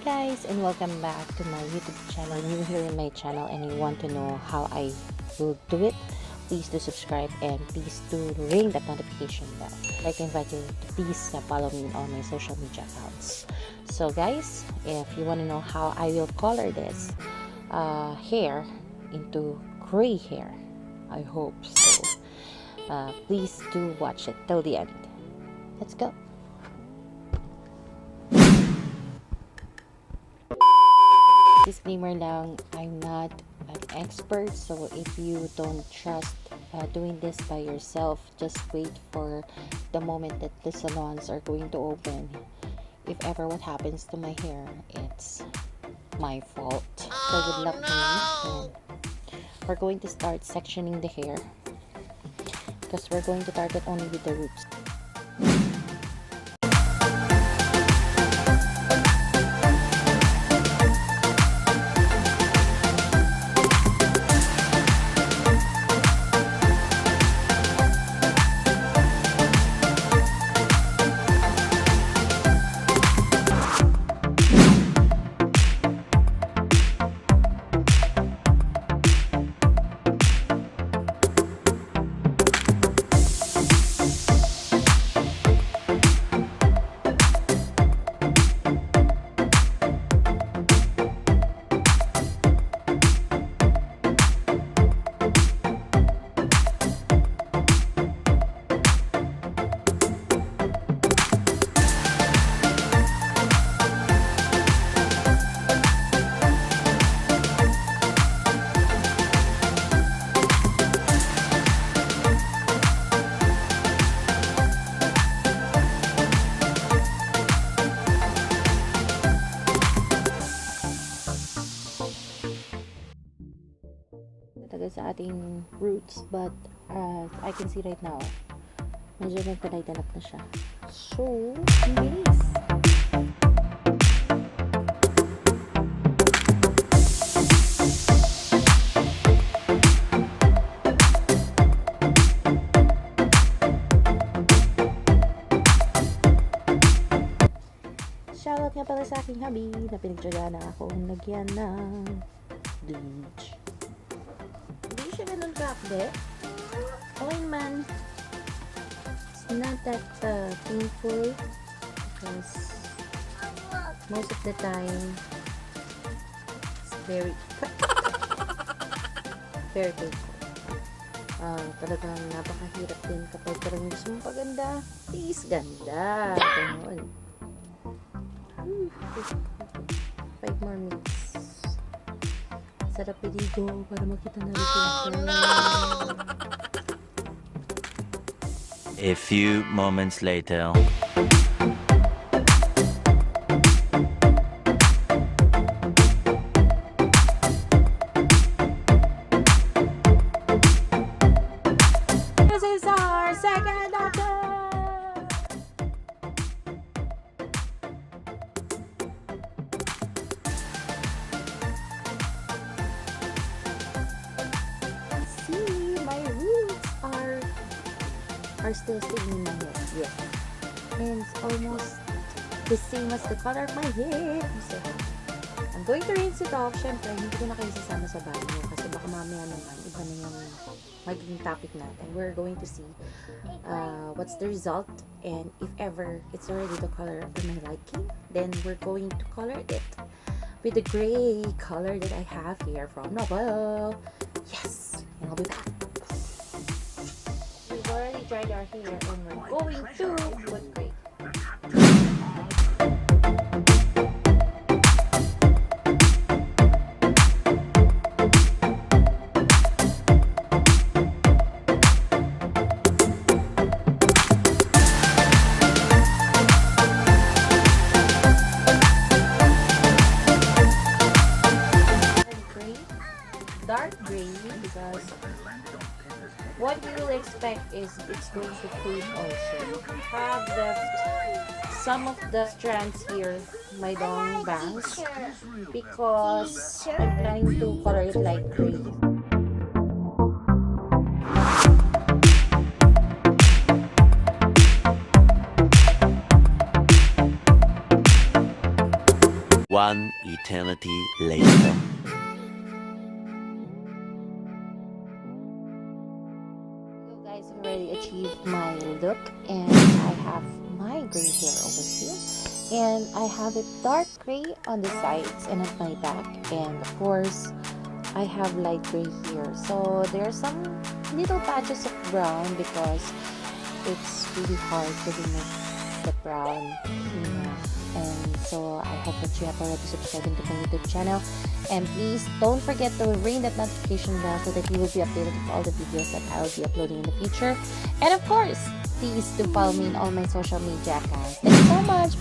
Guys, and welcome back to my YouTube channel. New here in my channel and you want to know how I will do it, please do subscribe and please do ring that notification bell. I'd like to invite you to please follow me on my social media accounts. So guys, if you want to know how I will color this hair into gray hair, I hope so, please do watch it till the end. Let's go. Disclaimer lang, I'm not an expert, so if you don't trust doing this by yourself, just wait for the moment that the salons are going to open. If ever what happens to my hair, it's my fault. So good luck to me. We're going to start sectioning the hair because we're going to target only with the roots. Sa ating roots, but I can see right now medyo nagtanay-tanap na siya, so bilis. Shoutout nga pala sa aking hubby na pinagtyagaan na akong lagyan ng bleach. Hindi siya ganun kakde. Okay naman. It's not that painful because most of the time it's very painful. Talagang napakahirap din kapag parang gusto mong paganda. Please, ganda. Ganun. 5 more minutes. Sarap piligo para makita na rin. A few moments later. This is our second option. Are still staying in my hair, yes, and it's almost the same as the color of my hair. So I'm going to rinse it off. Syempre, hindi ko na kayo sasama sa banyo kasi baka mamaya naman iba na yung magiging topic natin. We're going to see what's the result, and if ever it's already the color of my liking, then we're going to color it with the gray color that I have here from Novel. Yes, and I'll be back. We've already dried our hair and we're going to put gray. Dark gray because what you will expect is it's going to fade also. Have left some of the strands here, my long bangs, because I'm planning to color it light gray. One eternity later. So guys, I've already achieved my look, and I have my gray hair over here, and I have it dark gray on the sides and at my back, and of course I have light gray here. So there are some little patches of brown because it's really hard to remove the brown, and so I hope that you have already subscribed to my YouTube channel, and please don't forget to ring that notification bell so that you will be updated with all the videos that I will be uploading in the future. And of course, please do follow me in all my social media accounts. Thank you so much.